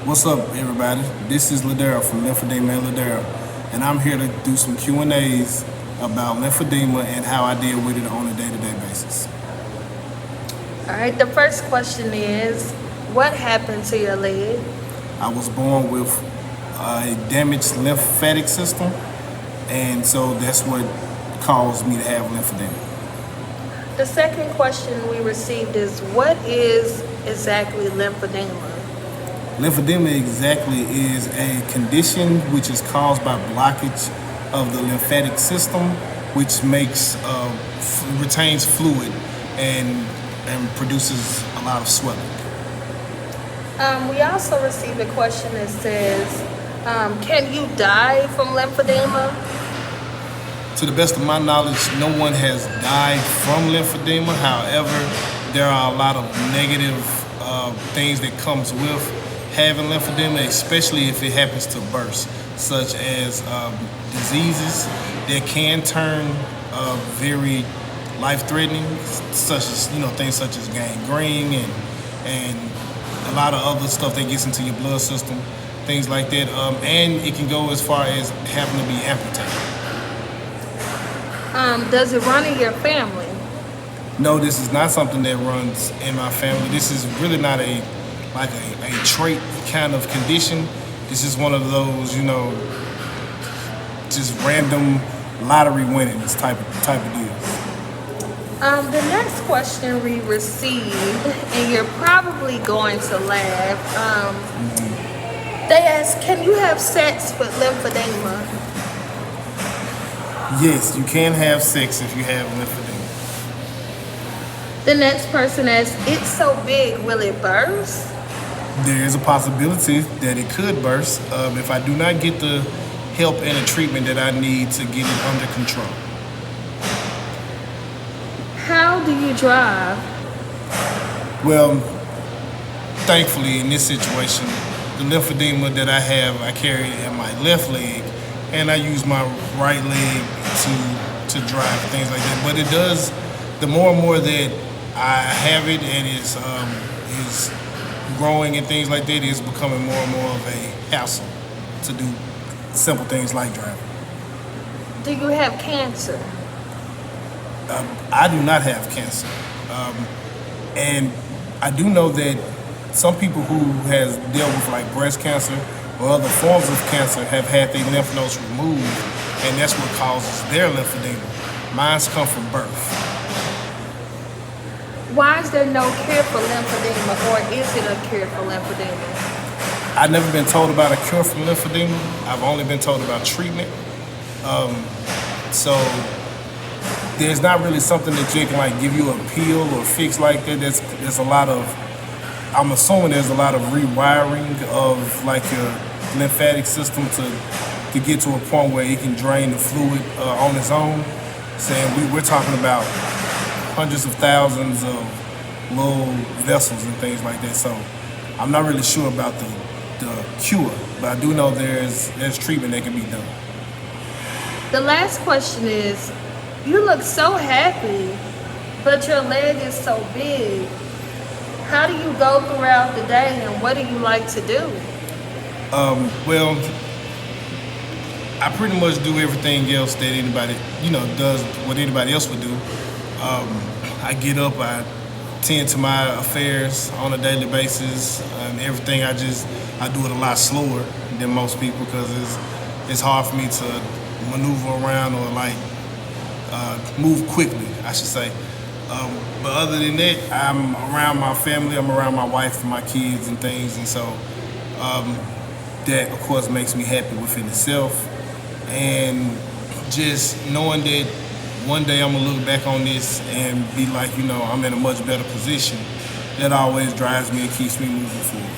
What's up, everybody? This is Ladera from Lymphedema and Ladera, and I'm here to do some Q&As about lymphedema and how I deal with it on a day-to-day basis. All right, the first question is, what happened to your leg? I was born with a damaged lymphatic system, and so that's what caused me to have lymphedema. The second question we received is, what is exactly lymphedema? Lymphedema exactly is a condition which is caused by blockage of the lymphatic system, which retains fluid and produces a lot of swelling. We also received a question that says, can you die from lymphedema? To the best of my knowledge, no one has died from lymphedema. However, there are a lot of negative things that comes with having lymphedema, especially if it happens to burst, such as diseases that can turn very life-threatening, such as things such as gangrene and a lot of other stuff that gets into your blood system, things like that, and it can go as far as having to be amputated. Does it run in your family? No, this is not something that runs in my family. This is really not a trait kind of condition. This is one of those, just random lottery winnings type of deals. The next question we received, and you're probably going to laugh, they ask, can you have sex with lymphedema? Yes, you can have sex if you have lymphedema. The next person asks, it's so big, will it burst? There is a possibility that it could burst if I do not get the help and the treatment that I need to get it under control. How do you drive? Well, thankfully in this situation, the lymphedema that I have, I carry it in my left leg, and I use my right leg to drive and things like that. But it does, the more and more that I have it and is growing and things like that, is becoming more and more of a hassle to do simple things like driving. Do you have cancer? I do not have cancer. And I do know that some people who has dealt with like breast cancer or other forms of cancer have had their lymph nodes removed, and that's what causes their lymphedema. Mine's come from birth. Why is there no cure for lymphedema, or is it a cure for lymphedema? I've never been told about a cure for lymphedema. I've only been told about treatment. So there's not really something that you can like give you a pill or fix like that. There's a lot of, I'm assuming there's a lot of rewiring of like your lymphatic system to get to a point where it can drain the fluid on its own. Saying we're talking about hundreds of thousands of little vessels and things like that. So I'm not really sure about the cure, but I do know there's treatment that can be done. The last question is, you look so happy, but your leg is so big. How do you go throughout the day, and what do you like to do? Well, I pretty much do everything else that anybody, does what anybody else would do. I get up, I tend to my affairs on a daily basis, and everything I do it a lot slower than most people because it's hard for me to maneuver around or move quickly, I should say. But other than that, I'm around my family, I'm around my wife and my kids and things, and so that of course makes me happy within itself. And just knowing that one day I'm gonna look back on this and be like, I'm in a much better position, that always drives me and keeps me moving forward.